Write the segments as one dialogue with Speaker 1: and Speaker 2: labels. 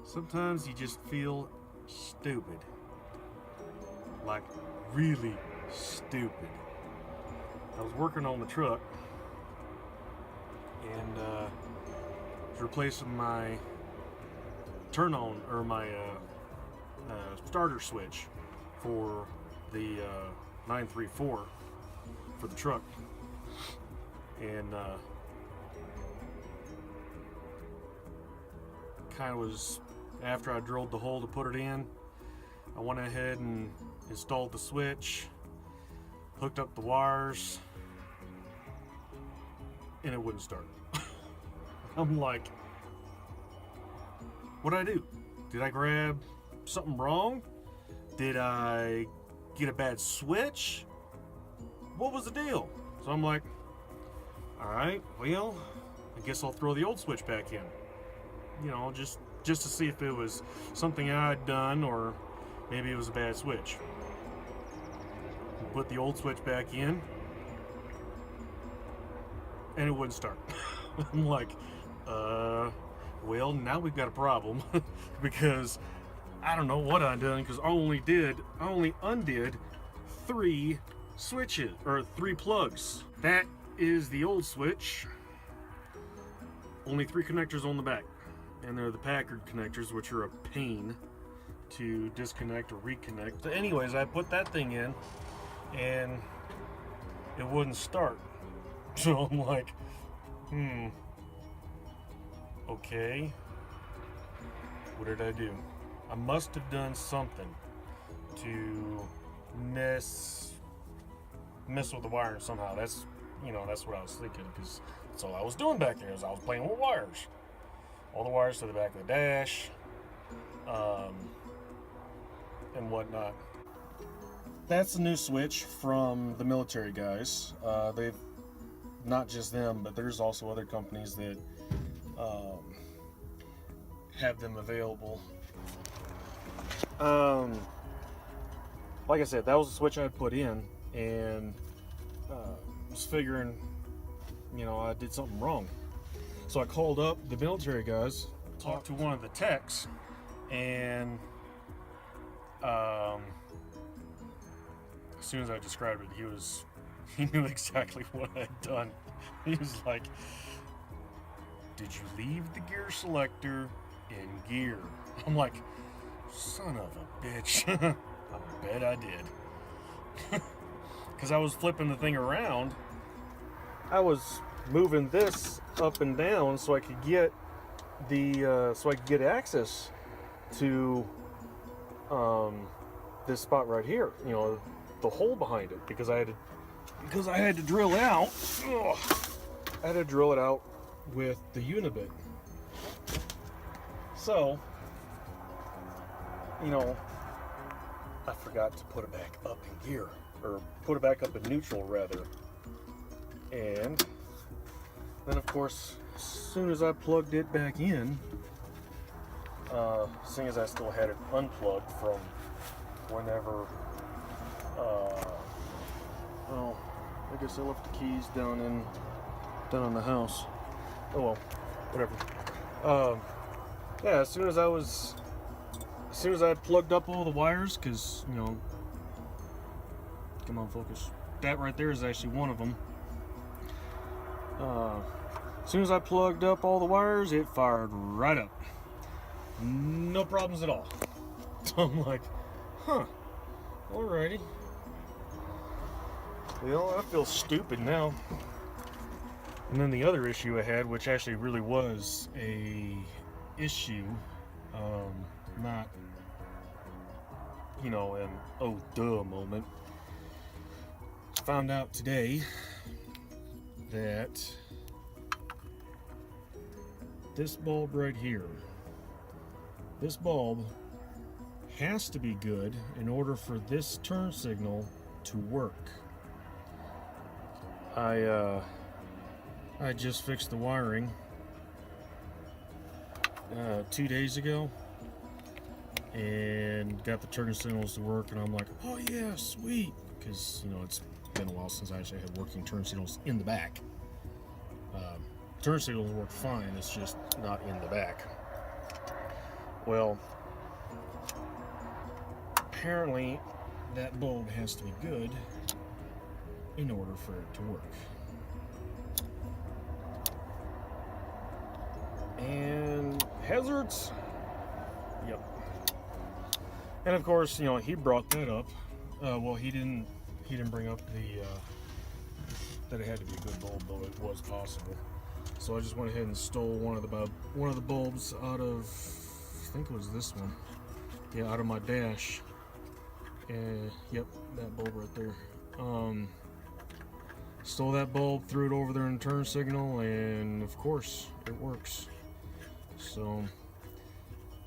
Speaker 1: Sometimes you just feel stupid. Like, really stupid. I was working on the truck and was replacing my turn on or my starter switch for the 934 for the truck. And kind of was after I drilled the hole to put it in, I went ahead and installed the switch, hooked up the wires, and it wouldn't start. I'm like, what did I do? Did I grab something wrong? Did I get a bad switch? What was the deal? So I'm like, all right, well, I guess I'll throw the old switch back in. You know, just to see if it was something I'd done or maybe it was a bad switch. Put the old switch back in, and it wouldn't start. I'm like, well, now we've got a problem because I don't know what I done because I only undid 3 switches or 3 plugs. That is the old switch. Only 3 connectors on the back, and they're the Packard connectors, which are a pain to disconnect or reconnect. So anyways, I put that thing in and it wouldn't start. So I'm like, okay, what did I do? I must have done something to mess with the wiring somehow. That's what I was thinking, because that's all I was doing back there is I was playing with wires. All the wires to the back of the dash, and whatnot. That's a new switch from the military guys. They've, not just them, but there's also other companies that have them available. Like I said, that was the switch I had put in, and was figuring, I did something wrong. So I called up the military guys, talked to one of the techs, and as soon as I described it, he knew exactly what I'd done. He was like, "Did you leave the gear selector in gear?" I'm like, son of a bitch. I bet I did. Because I was flipping the thing around. I was moving this up and down so I could get access to this spot right here. The hole behind it, because I had to drill out. I had to drill it out with the Unibit. So, I forgot to put it back up in gear, or put it back up in neutral rather. And then, of course, as soon as I plugged it back in, seeing as I still had it unplugged from whenever, I guess I left the keys down in the house. Oh well, whatever. Yeah, as soon as I had plugged up all the wires, because, come on, focus. That right there is actually one of them. As soon as I plugged up all the wires, it fired right up. No problems at all. So I'm like, alrighty. Well, I feel stupid now. And then the other issue I had, which actually really was a issue, not, an oh duh moment. Found out today that this bulb right here, this bulb has to be good in order for this turn signal to work. I just fixed the wiring 2 days ago and got the turn signals to work, and I'm like, oh yeah, sweet, because it's been a while since I actually had working turn signals in the back. Turn signals work fine, it's just not in the back. Well, apparently that bulb has to be good in order for it to work. And hazards. Yep. And of course, you know, he brought that up. Well, he didn't bring up the that it had to be a good bulb, though it was possible. So I just went ahead and stole one of the bulbs out of, I think it was this one. Yeah, out of my dash. And yep, that bulb right there. Stole that bulb, threw it over there in turn signal, and of course it works. So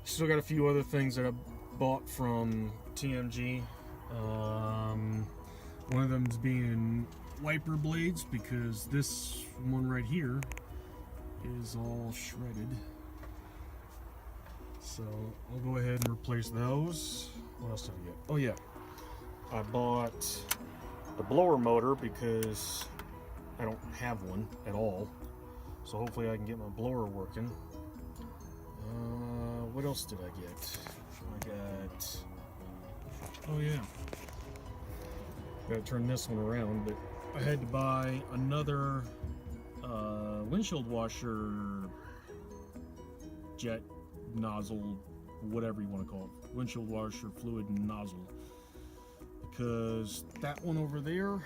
Speaker 1: still got a few other things that I bought from TMG. One of them is being wiper blades, because this one right here is all shredded. So I'll go ahead and replace those. What else did I get? Oh yeah, I bought the blower motor because I don't have one at all. So hopefully I can get my blower working. What else did I get? I got, oh yeah, gotta turn this one around, but I had to buy another windshield washer jet nozzle, whatever you want to call it, windshield washer fluid nozzle, because that one over there,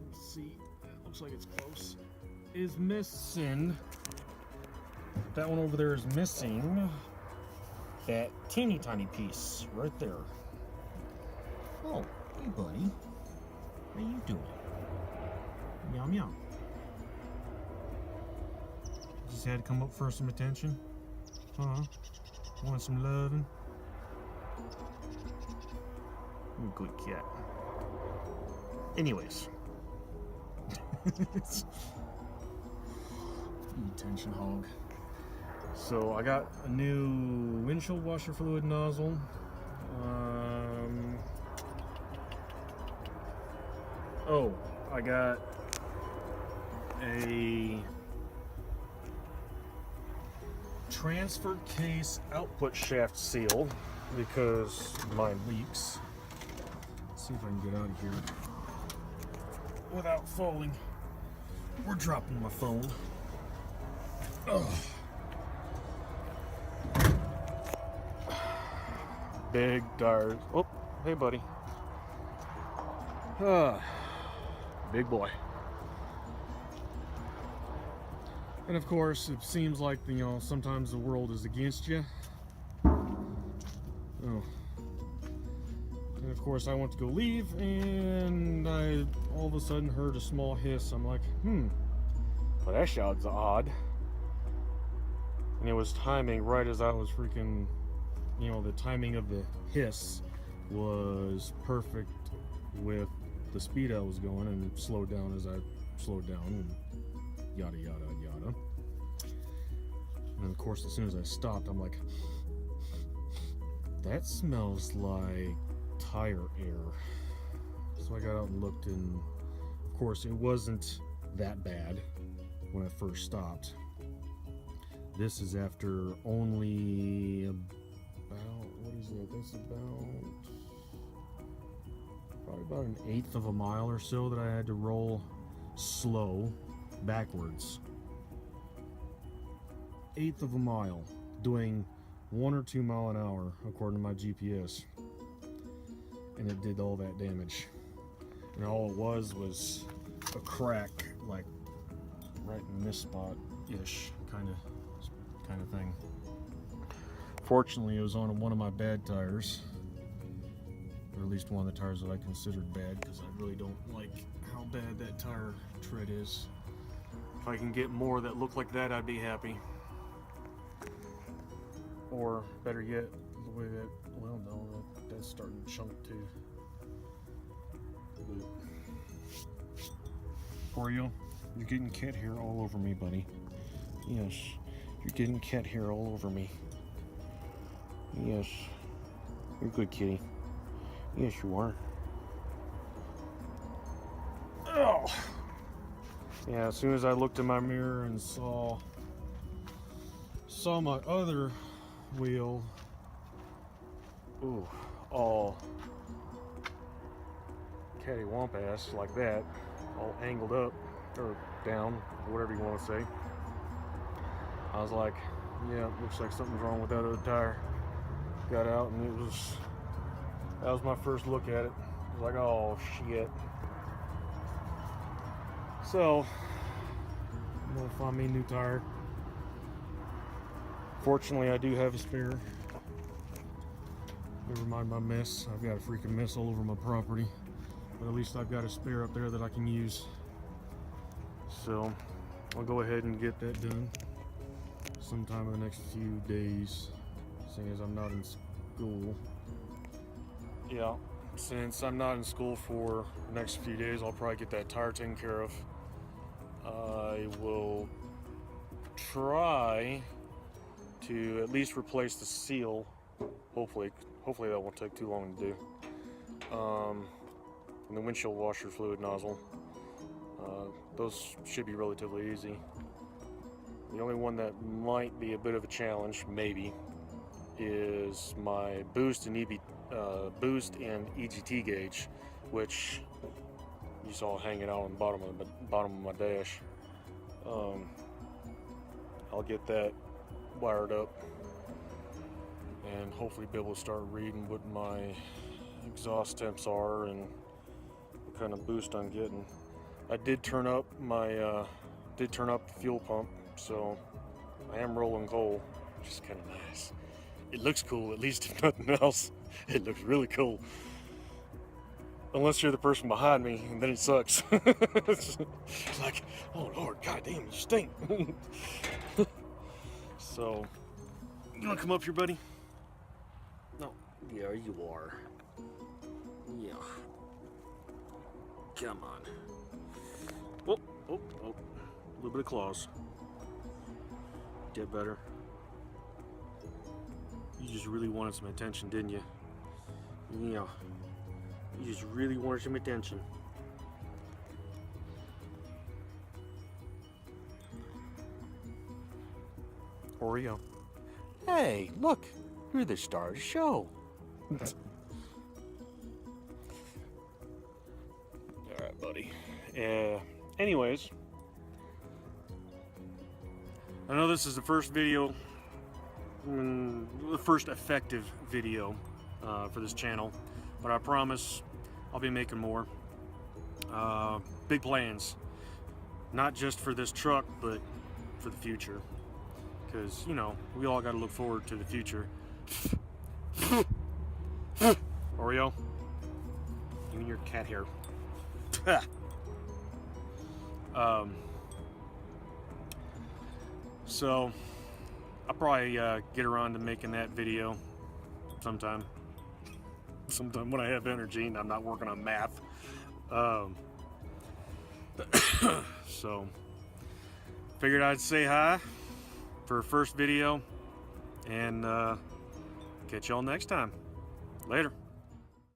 Speaker 1: let's see, that looks like it's close, is missing. That one over there is missing that teeny tiny piece right there. Oh, hey buddy, how you doing? Meow meow. Just had to come up for some attention. Want some loving? You're a good cat. Anyways. You attention hog. So I got a new windshield washer fluid nozzle. Oh, I got a transfer case output shaft seal because mine leaks. Let's see if I can get out of here without falling or dropping my phone. Ugh. Big tires. Oh, hey buddy. Big boy. And of course, it seems like, you know, sometimes the world is against you. Oh. And of course, I went to go leave, and I all of a sudden heard a small hiss. I'm like, well, that sounds odd. And it was timing right as I was freaking, you know, the timing of the hiss was perfect with the speed I was going, and slowed down as I slowed down, and yada yada yada. And of course, as soon as I stopped, I'm like, that smells like tire air. So I got out and looked, and of course it wasn't that bad when I first stopped. This is after only about, what is it, that's probably about an eighth of a mile or so that I had to roll slow backwards. Eighth of a mile, doing 1 or 2 mile an hour according to my GPS, and it did all that damage. And all it was a crack, like right in this spot ish kind of thing. Fortunately, it was on one of my bad tires, or at least one of the tires that I considered bad, because I really don't like how bad that tire tread is. If I can get more that look like that, I'd be happy. Or better yet, the way that, well, no, that's starting to chunk too. But Oreo, you're getting cat hair all over me, buddy. Yes, you're getting cat hair all over me. Yes, you're a good kitty. Yes, you are. Oh! Yeah, as soon as I looked in my mirror and saw my other wheel ooh, all cattywampass like that, all angled up or down, whatever you want to say. I was like, yeah, looks like something's wrong with that other tire. Got out and that was my first look at it. I was like, oh shit. So I'm gonna find me a new tire. Fortunately, I do have a spare. Never mind my mess. I've got a freaking mess all over my property. But at least I've got a spare up there that I can use. So I'll go ahead and get that done sometime in the next few days, seeing as I'm not in school. Yeah, since I'm not in school for the next few days, I'll probably get that tire taken care of. I will try to at least replace the seal. Hopefully that won't take too long to do. And the windshield washer fluid nozzle. Those should be relatively easy. The only one that might be a bit of a challenge, maybe, is my boost and EGT gauge, which you saw hanging out on the bottom of my dash. I'll get that wired up and hopefully be able to start reading what my exhaust temps are and what kind of boost I'm getting. I did turn up the fuel pump, so I am rolling coal, which is kind of nice. It looks cool, at least if nothing else. It looks really cool. Unless you're the person behind me, and then it sucks. It's like, oh Lord, goddamn, you stink. So, you wanna come up here, buddy? No, yeah, you are. Yeah. Come on. Oh, oh, oh. A little bit of claws. Get better. You just really wanted some attention, didn't you? Yeah. You just really wanted some attention. Oreo. Hey, look. You're the star of the show. Alright, buddy. Anyways. I know this is the first video, the first effective video for this channel, but I promise I'll be making more. Big plans, not just for this truck, but for the future, because, you know, we all got to look forward to the future. Oreo, you and your cat hair. So I'll probably get around to making that video sometime when I have energy and I'm not working on math. So figured I'd say hi for a first video, and catch y'all next time. Later.